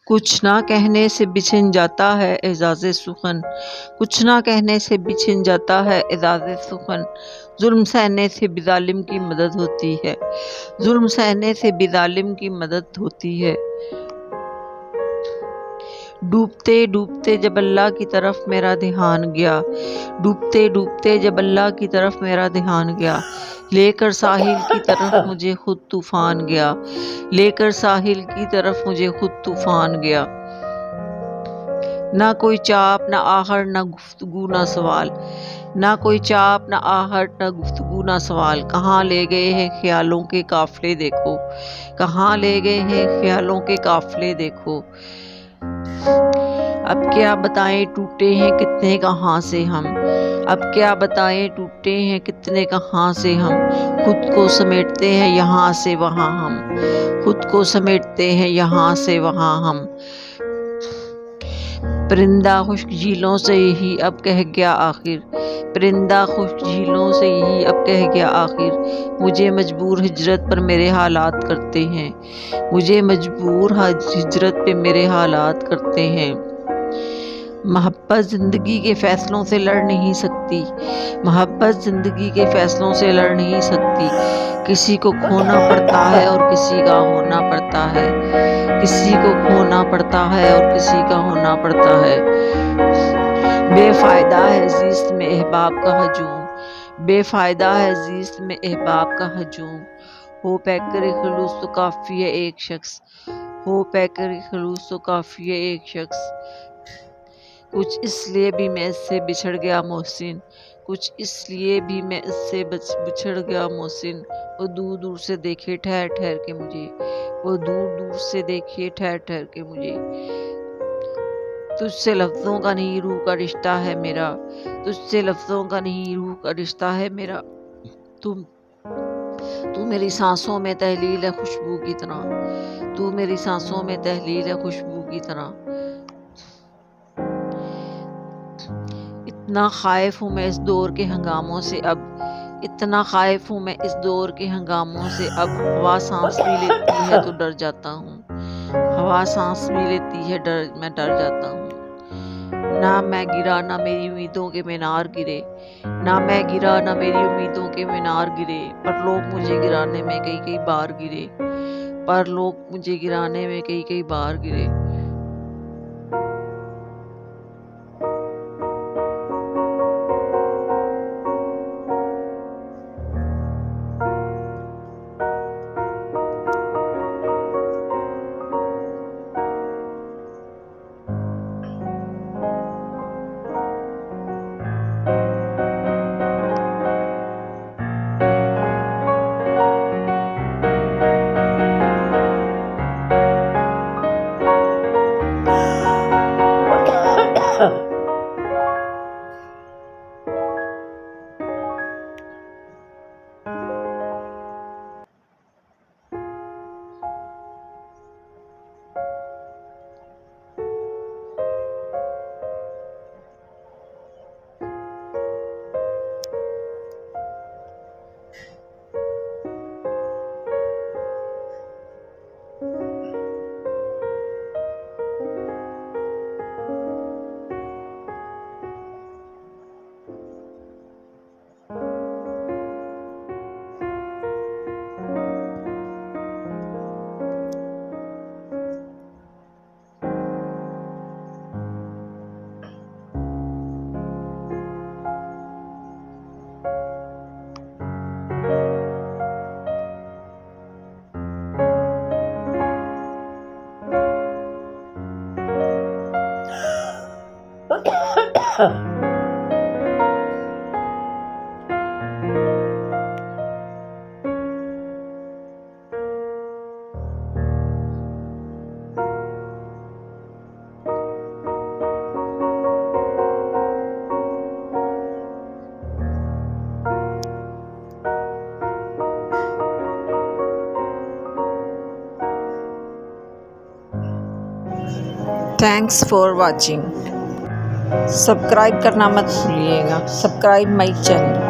کچھ نہ کہنے سے بچھن جاتا ہے اعزاز سخن، کچھ نہ کہنے سے بچھن جاتا ہے اعزاز سخن، ظلم سہنے سے بھی ظالم کی مدد ہوتی ہے، ظلم سہنے سے بھی ظالم کی مدد ہوتی ہے۔ ڈوبتے ڈوبتے جب اللہ کی طرف میرا دھیان گیا، ڈوبتے ڈوبتے جب اللہ کی طرف میرا دھیان گیا، لے کر ساحل کی طرف مجھے خود طوفان گیا، لے کر ساحل کی طرف مجھے خود طوفان گیا۔ نہ کوئی چاپ نہ آہٹ نہ گفتگو نہ سوال، نہ کوئی چاپ نہ آہٹ نہ گفتگو نہ سوال، کہاں لے گئے ہیں خیالوں کے قافلے دیکھو، کہاں لے گئے ہیں خیالوں کے قافلے دیکھو۔ اب کیا بتائیں ٹوٹے ہیں کتنے کہاں سے ہم، اب کیا بتائیں ٹوٹے ہیں کتنے کہاں سے ہم، خود کو سمیٹتے ہیں یہاں سے وہاں ہم، خود کو سمیٹتے ہیں یہاں سے وہاں ہم۔ پرندہ خشک جھیلوں سے یہی اب کہہ گیا آخر، پرندہ خشک جھیلوں سے یہی اب کہہ گیا آخر، مجھے مجبور ہجرت پر میرے حالات کرتے ہیں، مجھے مجبور ہجرت پہ میرے حالات کرتے ہیں۔ محبت زندگی کے فیصلوں سے لڑ نہیں سکتی، محبت زندگی کے فیصلوں سے لڑ نہیں سکتی، کسی کو کھونا پڑتا ہے اور کسی کا ہونا پڑتا ہے، کسی کو کھونا پڑتا ہے اور کسی کا ہونا پڑتا ہے۔ بے فائدہ ہے زیست میں احباب کا ہجوم، بے فائدہ ہے زیست میں احباب کا ہجوم، ہو پیکر خلوص تو کافی ہے ایک شخص، ہو پیکر خلوص تو کافی ہے ایک شخص۔ کچھ اس لیے بھی میں اس سے بچھڑ گیا محسن، کچھ اس لیے بھی میں اس سے بچھڑ گیا محسن، وہ دور دور سے دیکھے ٹھہر ٹھہر کے مجھے، وہ دور دور سے دیکھے ٹھہر ٹھہر کے مجھے۔ تجھ سے لفظوں کا نہیں روح کا رشتہ ہے میرا، تجھ سے لفظوں کا نہیں روح کا رشتہ ہے میرا، تو میری سانسوں میں تحلیل ہے خوشبو کی طرح، تو میری سانسوں میں تحلیل ہے خوشبو کی طرح۔ اتنا خائف ہوں میں اس دور کے ہنگاموں سے اب، اتنا خائف ہوں میں اس دور کے ہنگاموں سے اب، ہوا سانس بھی لیتی ہے تو ڈر جاتا ہوں، ہوا سانس بھی لیتی ہے میں ڈر جاتا ہوں۔ نہ میں گرا نہ میری امیدوں کے مینار گرے، نہ میں گرا نہ میری امیدوں کے مینار گرے، پر لوگ مجھے گرانے میں کئی کئی بار گرے، پر لوگ مجھے گرانے میں کئی کئی بار گرے۔ تھینکس فار واچنگ، سبسکرائب کرنا مت بھولیے گا، سبسکرائب مائی چینل۔